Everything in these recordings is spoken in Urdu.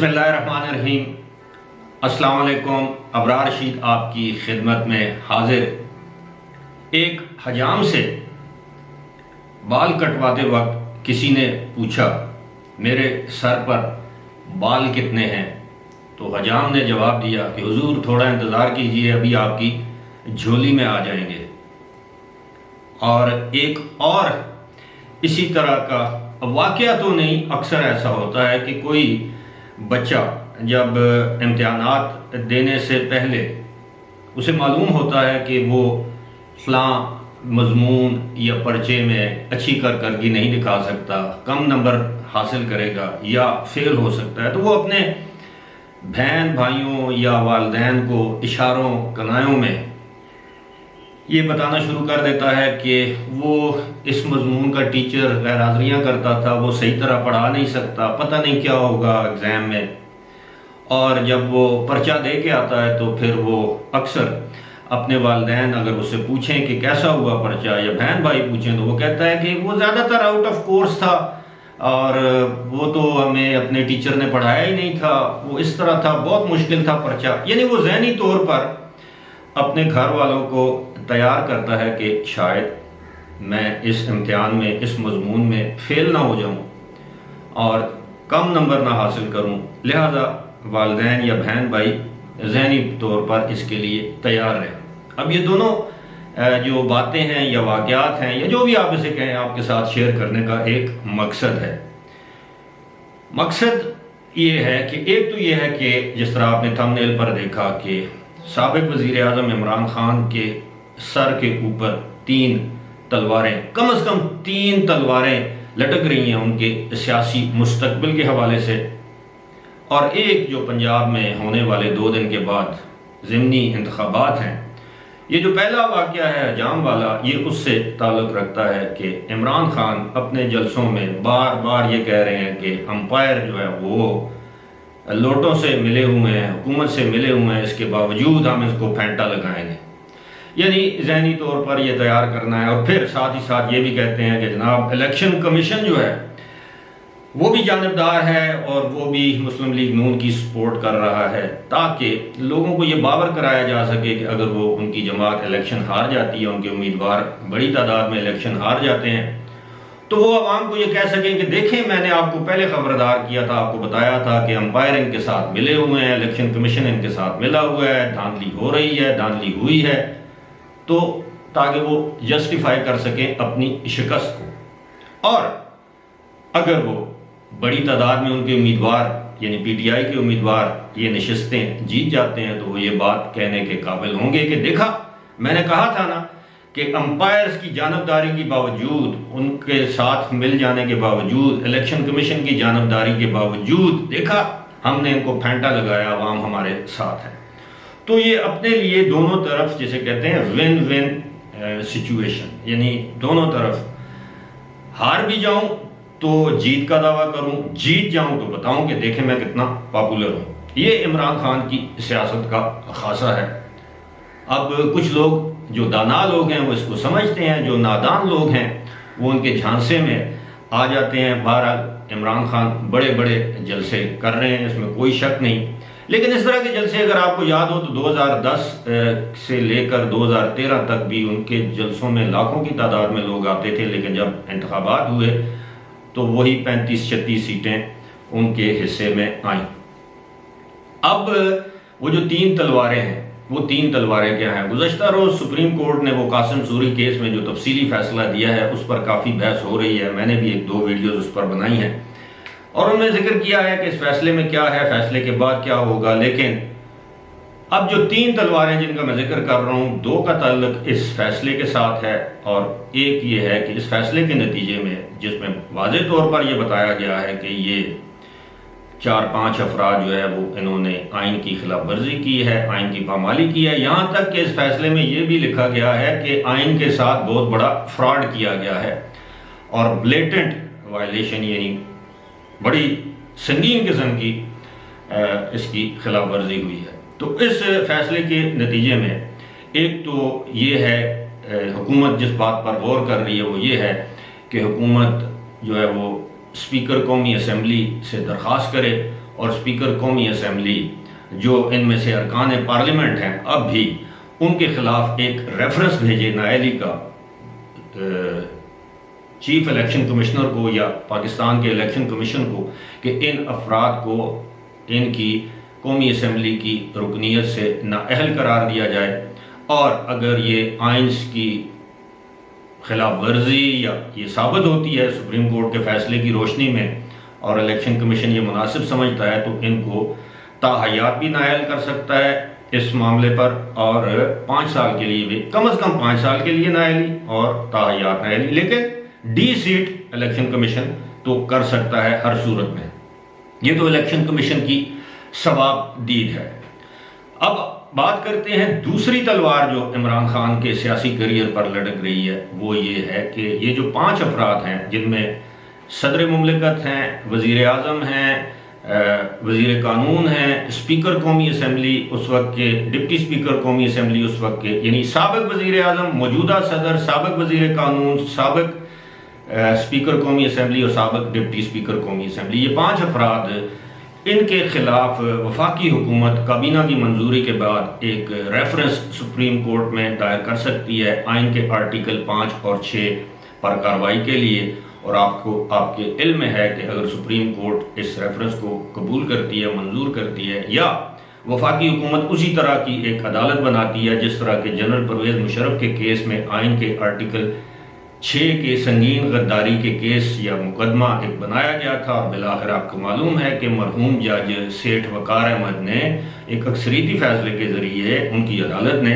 بسم اللہ الرحمن الرحیم۔ السلام علیکم۔ ابرار رشید آپ کی خدمت میں حاضر۔ ایک حجام سے بال کٹواتے وقت کسی نے پوچھا میرے سر پر بال کتنے ہیں؟ تو حجام نے جواب دیا کہ حضور تھوڑا انتظار کیجئے، ابھی آپ کی جھولی میں آ جائیں گے۔ اور ایک اور اسی طرح کا واقعہ تو نہیں، اکثر ایسا ہوتا ہے کہ کوئی بچہ جب امتحانات دینے سے پہلے اسے معلوم ہوتا ہے کہ وہ فلاں مضمون یا پرچے میں اچھی کارکردگی نہیں دکھا سکتا، کم نمبر حاصل کرے گا یا فیل ہو سکتا ہے، تو وہ اپنے بہن بھائیوں یا والدین کو اشاروں کنایوں میں یہ بتانا شروع کر دیتا ہے کہ وہ اس مضمون کا ٹیچر غیر حاضریاں کرتا تھا، وہ صحیح طرح پڑھا نہیں سکتا، پتہ نہیں کیا ہوگا ایگزام میں۔ اور جب وہ پرچہ دے کے آتا ہے تو پھر وہ اکثر اپنے والدین اگر اس سے پوچھیں کہ کیسا ہوا پرچہ، یا بہن بھائی پوچھیں تو وہ کہتا ہے کہ وہ زیادہ تر آؤٹ آف کورس تھا اور وہ تو ہمیں اپنے ٹیچر نے پڑھایا ہی نہیں تھا، وہ اس طرح تھا، بہت مشکل تھا پرچہ۔ یعنی وہ ذہنی طور پر اپنے گھر والوں کو تیار کرتا ہے کہ شاید میں اس امتحان میں، اس مضمون میں فیل نہ ہو جاؤں اور کم نمبر نہ حاصل کروں، لہذا والدین یا بہن بھائی ذہنی طور پر اس کے لیے تیار رہے۔ اب یہ دونوں جو باتیں ہیں یا واقعات ہیں یا جو بھی آپ اسے کہیں، آپ کے ساتھ شیئر کرنے کا ایک مقصد ہے۔ مقصد یہ ہے کہ ایک تو یہ ہے کہ جس طرح آپ نے تھمب نیل پر دیکھا کہ سابق وزیر اعظم عمران خان کے سر کے اوپر 3 تلواریں، کم از کم 3 تلواریں لٹک رہی ہیں ان کے سیاسی مستقبل کے حوالے سے۔ اور ایک جو پنجاب میں ہونے والے 2 دن کے بعد ضمنی انتخابات ہیں، یہ جو پہلا واقعہ ہے حجام والا، یہ اس سے تعلق رکھتا ہے کہ عمران خان اپنے جلسوں میں بار بار یہ کہہ رہے ہیں کہ امپائر جو ہے وہ لوٹوں سے ملے ہوئے ہیں، حکومت سے ملے ہوئے ہیں، اس کے باوجود ہم اس کو پھینٹا لگائیں گے۔ یعنی ذہنی طور پر یہ تیار کرنا ہے۔ اور پھر ساتھ ہی ساتھ یہ بھی کہتے ہیں کہ جناب الیکشن کمیشن جو ہے وہ بھی جانبدار ہے اور وہ بھی مسلم لیگ نون کی سپورٹ کر رہا ہے، تاکہ لوگوں کو یہ باور کرایا جا سکے کہ اگر وہ ان کی جماعت الیکشن ہار جاتی ہے، ان کے امیدوار بڑی تعداد میں الیکشن ہار جاتے ہیں، تو وہ عوام کو یہ کہہ سکیں کہ دیکھیں میں نے آپ کو پہلے خبردار کیا تھا، آپ کو بتایا تھا کہ امپائر ان کے ساتھ ملے ہوئے ہیں، الیکشن کمیشن ان کے ساتھ ملا ہوا ہے، دھاندلی ہو رہی ہے، دھاندلی ہوئی ہے، تو تاکہ وہ جسٹیفائی کر سکیں اپنی شکست کو۔ اور اگر وہ بڑی تعداد میں ان کے امیدوار یعنی پی ٹی آئی کے امیدوار یہ نشستیں جیت جاتے ہیں تو وہ یہ بات کہنے کے قابل ہوں گے کہ دیکھا میں نے کہا تھا نا کہ امپائرز کی جانبداری کے باوجود، ان کے ساتھ مل جانے کے باوجود، الیکشن کمیشن کی جانبداری کے باوجود، دیکھا ہم نے ان کو پھینٹا لگایا، عوام ہمارے ساتھ ہے۔ تو یہ اپنے لیے دونوں طرف جسے کہتے ہیں ون ون سچویشن، یعنی دونوں طرف ہار بھی جاؤں تو جیت کا دعویٰ کروں، جیت جاؤں تو بتاؤں کہ دیکھیں میں کتنا پاپولر ہوں۔ یہ عمران خان کی سیاست کا خاصہ ہے۔ اب کچھ لوگ جو دانا لوگ ہیں وہ اس کو سمجھتے ہیں، جو نادان لوگ ہیں وہ ان کے جھانسے میں آ جاتے ہیں۔ بہرحال عمران خان بڑے بڑے جلسے کر رہے ہیں، اس میں کوئی شک نہیں، لیکن اس طرح کے جلسے اگر آپ کو یاد ہو تو 2010 سے لے کر 2013 تک بھی ان کے جلسوں میں لاکھوں کی تعداد میں لوگ آتے تھے، لیکن جب انتخابات ہوئے تو وہی 35-36 سیٹیں ان کے حصے میں آئیں۔ اب وہ جو 3 تلواریں ہیں، وہ 3 تلواریں کیا ہیں؟ گزشتہ روز سپریم کورٹ نے وہ قاسم سوری کیس میں جو تفصیلی فیصلہ دیا ہے اس پر کافی بحث ہو رہی ہے، میں نے بھی 1-2 ویڈیوز اس پر بنائی ہیں اور ان میں ذکر کیا ہے کہ اس فیصلے میں کیا ہے، فیصلے کے بعد کیا ہوگا۔ لیکن اب جو 3 تلواریں جن کا میں ذکر کر رہا ہوں، 2 کا تعلق اس فیصلے کے ساتھ ہے اور ایک یہ ہے کہ اس فیصلے کے نتیجے میں جس میں واضح طور پر یہ بتایا گیا ہے کہ یہ 4-5 افراد جو ہے وہ انہوں نے آئین کی خلاف ورزی کی ہے، آئین کی پامالی کی ہے، یہاں تک کہ اس فیصلے میں یہ بھی لکھا گیا ہے کہ آئین کے ساتھ بہت بڑا فراڈ کیا گیا ہے اور بلیٹنٹ وائلیشن یعنی بڑی سنگین قسم کی اس کی خلاف ورزی ہوئی ہے۔ تو اس فیصلے کے نتیجے میں ایک تو یہ ہے، حکومت جس بات پر غور کر رہی ہے وہ یہ ہے کہ حکومت جو ہے وہ اسپیکر قومی اسمبلی سے درخواست کرے اور اسپیکر قومی اسمبلی جو ان میں سے ارکان پارلیمنٹ ہیں اب بھی ان کے خلاف ایک ریفرنس بھیجے نااہلی کا چیف الیکشن کمشنر کو یا پاکستان کے الیکشن کمیشن کو کہ ان افراد کو ان کی قومی اسمبلی کی رکنیت سے نااہل قرار دیا جائے، اور اگر یہ آئین کی خلاف ورزی یا یہ ثابت ہوتی ہے سپریم کورٹ کے فیصلے کی روشنی میں اور الیکشن کمیشن یہ مناسب سمجھتا ہے، تو ان کو تاحیات بھی نااہل کر سکتا ہے اس معاملے پر، اور 5 سال کے لیے بھی، کم از کم 5 سال کے لیے نااہلی اور تاحیات نااہلی، لیکن ڈی سیٹ الیکشن کمیشن تو کر سکتا ہے ہر صورت میں۔ یہ تو الیکشن کمیشن کی ثواب دید ہے۔ اب بات کرتے ہیں دوسری تلوار جو عمران خان کے سیاسی کریئر پر لڑک رہی ہے، وہ یہ ہے کہ یہ جو 5 افراد ہیں جن میں صدر مملکت ہیں، وزیر اعظم ہیں، وزیر قانون ہیں، اسپیکر قومی اسمبلی اس وقت کے، ڈپٹی اسپیکر قومی اسمبلی اس وقت کے، یعنی سابق وزیر اعظم، موجودہ صدر، سابق وزیر قانون، سابق اسپیکر قومی اسمبلی اور سابق ڈپٹی اسپیکر قومی اسمبلی، یہ 5 افراد ان کے خلاف وفاقی حکومت کابینہ کی منظوری کے بعد ایک ریفرنس سپریم کورٹ میں دائر کر سکتی ہے آئین کے آرٹیکل 5 اور 6 پر کارروائی کے لیے، اور آپ کے علم میں ہے کہ اگر سپریم کورٹ اس ریفرنس کو قبول کرتی ہے، منظور کرتی ہے، یا وفاقی حکومت اسی طرح کی ایک عدالت بناتی ہے جس طرح کے جنرل پرویز مشرف کے کیس میں آئین کے آرٹیکل 6 کے سنگین غداری کے کیس یا مقدمہ ایک بنایا گیا تھا، اور بالآخر آپ کو معلوم ہے کہ مرحوم جج سیٹھ وقار احمد نے ایک اکثریتی فیصلے کے ذریعے ان کی عدالت نے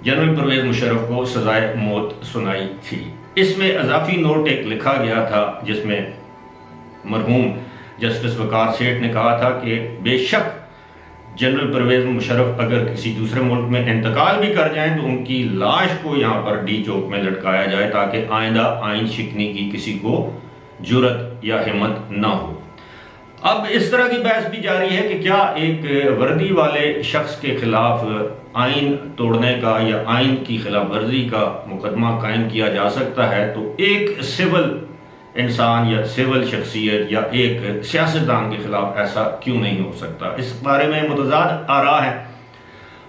جنرل پرویز مشرف کو سزائے موت سنائی تھی۔ اس میں اضافی نوٹ ایک لکھا گیا تھا جس میں مرحوم جسٹس وقار سیٹھ نے کہا تھا کہ بے شک جنرل پرویز مشرف اگر کسی دوسرے ملک میں انتقال بھی کر جائیں تو ان کی لاش کو یہاں پر ڈی چوک میں لٹکایا جائے تاکہ آئندہ آئین شکنی کی کسی کو جرت یا ہمت نہ ہو۔ اب اس طرح کی بحث بھی جاری ہے کہ کیا ایک وردی والے شخص کے خلاف آئین توڑنے کا یا آئین کی خلاف ورزی کا مقدمہ قائم کیا جا سکتا ہے، تو ایک سول انسان یا سول شخصیت یا ایک سیاستدان کے خلاف ایسا کیوں نہیں ہو سکتا؟ اس بارے میں متضاد آراء ہے۔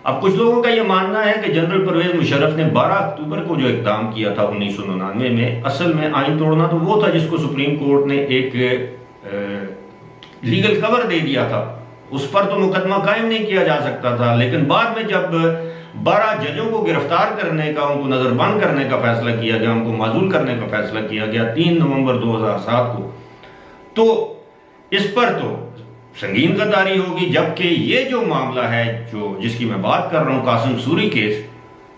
اب کچھ لوگوں کا یہ ماننا ہے کہ جنرل پرویز مشرف نے 12 اکتوبر کو جو اقدام کیا تھا 1999 میں، اصل میں آئین توڑنا تو وہ تھا جس کو سپریم کورٹ نے ایک لیگل کور دے دیا تھا، اس پر تو مقدمہ قائم نہیں کیا جا سکتا تھا، لیکن بعد میں جب 12 ججوں کو گرفتار کرنے کا، ان کو نظر بند کرنے کا فیصلہ کیا گیا، ان کو معزول کرنے کا فیصلہ کیا گیا 3 نومبر 2007 کو، تو اس پر تو سنگین غداری ہوگی، جبکہ یہ جو معاملہ ہے جس کی میں بات کر رہا ہوں، قاسم سوری کیس،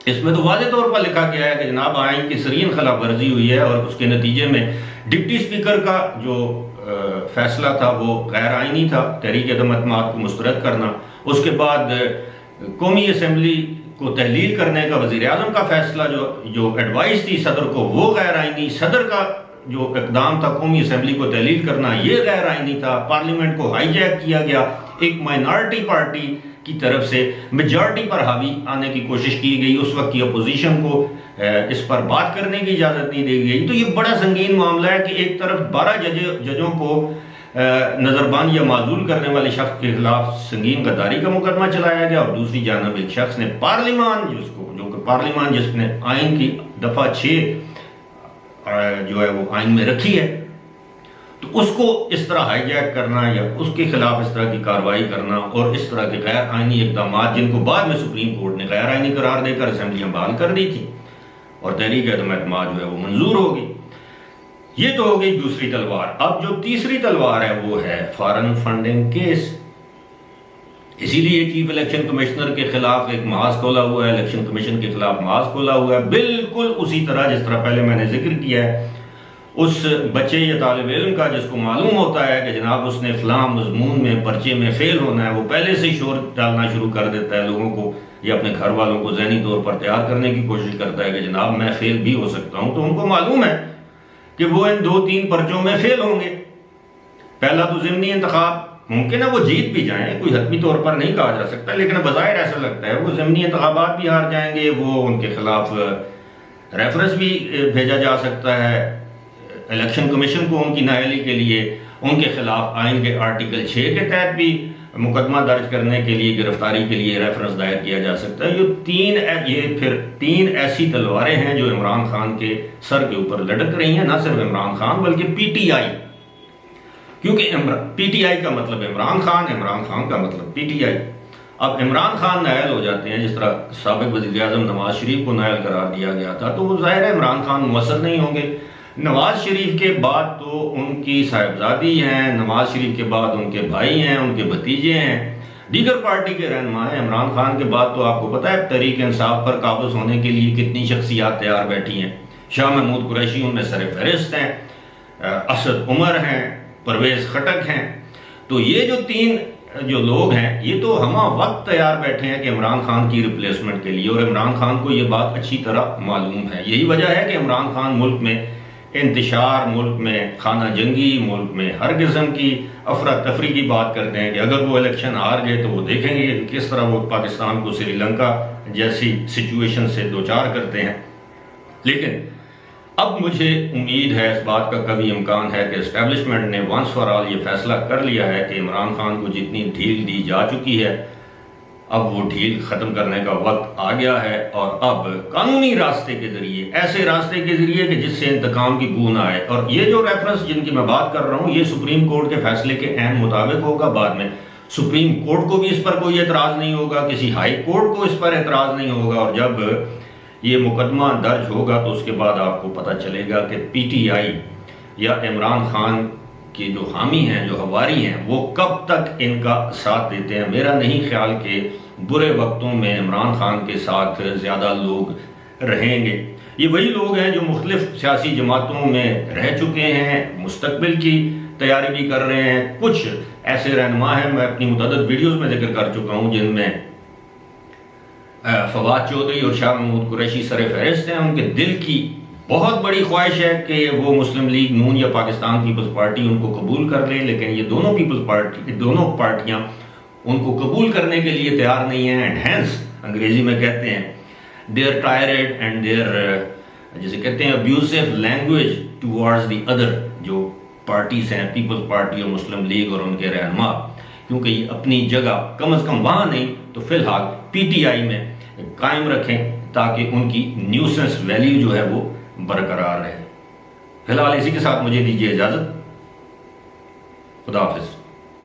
اس میں تو واضح طور پر لکھا گیا ہے کہ جناب آئین کی سرین خلاف ورزی ہوئی ہے، اور اس کے نتیجے میں ڈپٹی اسپیکر کا جو فیصلہ تھا وہ غیر آئینی تھا، تحریک عدم اعتماد کو مسترد کرنا، اس کے بعد قومی اسمبلی کو تحلیل کرنے کا وزیر اعظم کا فیصلہ جو ایڈوائس تھی صدر کو وہ غیر آئینی، صدر کا جو اقدام تھا قومی اسمبلی کو تحلیل کرنا یہ غیر آئینی تھا، پارلیمنٹ کو ہائی جیک کیا گیا، ایک مائنارٹی پارٹی کی طرف سے میجارٹی پر حاوی آنے کی کوشش کی گئی، اس وقت کی اپوزیشن کو اس پر بات کرنے کی اجازت نہیں دی گئی۔ تو یہ بڑا سنگین معاملہ ہے کہ ایک طرف 12 ججوں کو نظربند یا معزول کرنے والے شخص کے خلاف سنگین غداری کا مقدمہ چلایا گیا، اور دوسری جانب ایک شخص نے پارلیمان پارلیمان جس نے آئین کی دفعہ 6 جو ہے وہ آئین میں رکھی ہے، تو اس کو اس طرح ہائی جیک کرنا یا اس کے خلاف اس طرح کی کارروائی کرنا اور اس طرح کے غیر آئینی اقدامات جن کو بعد میں سپریم کورٹ نے غیر آئینی قرار دے کر اسمبلیاں بحال کر دی تھی اور تحریک عدم اعتماد جو ہے وہ منظور ہوگی۔ یہ تو ہو گئی دوسری تلوار۔ اب جو تیسری تلوار ہے وہ ہے فارن فنڈنگ کیس۔ اسی لیے چیف الیکشن کمشنر کے خلاف ایک محاذ کھولا ہوا ہے، الیکشن کمیشن کے خلاف محاذ کھولا ہوا ہے، بالکل اسی طرح جس طرح پہلے میں نے ذکر کیا ہے اس بچے یا طالب علم کا جس کو معلوم ہوتا ہے کہ جناب اس نے فلاں مضمون میں پرچے میں فیل ہونا ہے، وہ پہلے سے شور ڈالنا شروع کر دیتا ہے لوگوں کو یا اپنے گھر والوں کو ذہنی طور پر تیار کرنے کی کوشش کرتا ہے کہ جناب میں فیل بھی ہو سکتا ہوں، تو ان کو معلوم ہے کہ وہ ان 2-3 پرچوں میں فیل ہوں گے۔ پہلا تو ضمنی انتخاب، ممکن ہے وہ جیت بھی جائیں، کوئی حتمی طور پر نہیں کہا جا سکتا، لیکن بظاہر ایسا لگتا ہے وہ ضمنی انتخابات بھی ہار جائیں گے، وہ ان کے خلاف ریفرنس بھی بھیجا جا سکتا ہے الیکشن کمیشن کو ان کی نااہلی کے لیے، ان کے خلاف آئین کے آرٹیکل 6 کے تحت بھی مقدمہ درج کرنے کے لیے، گرفتاری کے لیے ریفرنس دائر کیا جا سکتا ہے۔ یہ پھر تین ایسی تلواریں ہیں جو عمران خان کے سر کے اوپر لٹک رہی ہیں، نہ صرف عمران خان بلکہ پی ٹی آئی، کیونکہ پی ٹی آئی کا مطلب عمران خان، عمران خان کا مطلب پی ٹی آئی۔ اب عمران خان نائل ہو جاتے ہیں، جس طرح سابق وزیر اعظم نواز شریف کو نائل قرار دیا گیا تھا، تو وہ ظاہر ہے عمران خان مؤثر نہیں ہوں گے۔ نواز شریف کے بعد تو ان کی صاحبزادی ہیں، نواز شریف کے بعد ان کے بھائی ہیں، ان کے بھتیجے ہیں، دیگر پارٹی کے رہنما ہیں۔ عمران خان کے بعد تو آپ کو پتہ ہے تحریک انصاف پر قابض ہونے کے لیے کتنی شخصیات تیار بیٹھی ہیں۔ شاہ محمود قریشی ان میں سر فہرست ہیں، اسد عمر ہیں، پرویز خٹک ہیں۔ تو یہ جو تین جو لوگ ہیں یہ تو ہمہ وقت تیار بیٹھے ہیں کہ عمران خان کی ریپلیسمنٹ کے لیے، اور عمران خان کو یہ بات اچھی طرح معلوم ہے۔ یہی وجہ ہے کہ عمران خان ملک میں انتشار، ملک میں خانہ جنگی، ملک میں ہر قسم کی افراتفری کی بات کرتے ہیں کہ اگر وہ الیکشن ہار گئے تو وہ دیکھیں گے کہ کس طرح وہ پاکستان کو سری لنکا جیسی سچویشن سے دوچار کرتے ہیں۔ لیکن اب مجھے امید ہے، اس بات کا کبھی امکان ہے کہ اسٹیبلشمنٹ نے ونس فار آل یہ فیصلہ کر لیا ہے کہ عمران خان کو جتنی ڈھیل دی جا چکی ہے، اب وہ ڈھیل ختم کرنے کا وقت آ گیا ہے، اور اب قانونی راستے کے ذریعے، ایسے راستے کے ذریعے کہ جس سے انتقام کی بو نہ آئے۔ اور یہ جو ریفرنس جن کی میں بات کر رہا ہوں، یہ سپریم کورٹ کے فیصلے کے عین مطابق ہوگا۔ بعد میں سپریم کورٹ کو بھی اس پر کوئی اعتراض نہیں ہوگا، کسی ہائی کورٹ کو اس پر اعتراض نہیں ہوگا، اور جب یہ مقدمہ درج ہوگا تو اس کے بعد آپ کو پتہ چلے گا کہ پی ٹی آئی یا عمران خان کے جو حامی ہیں، جو ہواری ہیں، وہ کب تک ان کا ساتھ دیتے ہیں۔ میرا نہیں خیال کہ برے وقتوں میں عمران خان کے ساتھ زیادہ لوگ رہیں گے۔ یہ وہی لوگ ہیں جو مختلف سیاسی جماعتوں میں رہ چکے ہیں، مستقبل کی تیاری بھی کر رہے ہیں۔ کچھ ایسے رہنما ہیں، میں اپنی متعدد ویڈیوز میں ذکر کر چکا ہوں، جن میں فواد چودھری اور شاہ محمود قریشی سر فہرست ہیں۔ ان کے دل کی بہت بڑی خواہش ہے کہ وہ مسلم لیگ نون یا پاکستان پیپلز پارٹی ان کو قبول کر لے، لیکن یہ دونوں پارٹیاں ان کو قبول کرنے کے لیے تیار نہیں ہیں، اینڈ ہینس انگریزی میں کہتے ہیں دیئر ٹائرڈ اینڈ دیئر جسے کہتے ہیں ابیوسو لینگویج ٹوارڈز دی ادر، جو پارٹیز ہیں پیپلز پارٹی اور مسلم لیگ اور ان کے رہنما، کیونکہ یہ اپنی جگہ کم از کم وہاں نہیں تو فی الحال پی ٹی آئی میں قائم رکھیں تاکہ ان کی نیوسنس ویلیو جو ہے وہ برقرار رہے۔ فی الحال اسی کے ساتھ مجھے دیجیے اجازت، خدا حافظ۔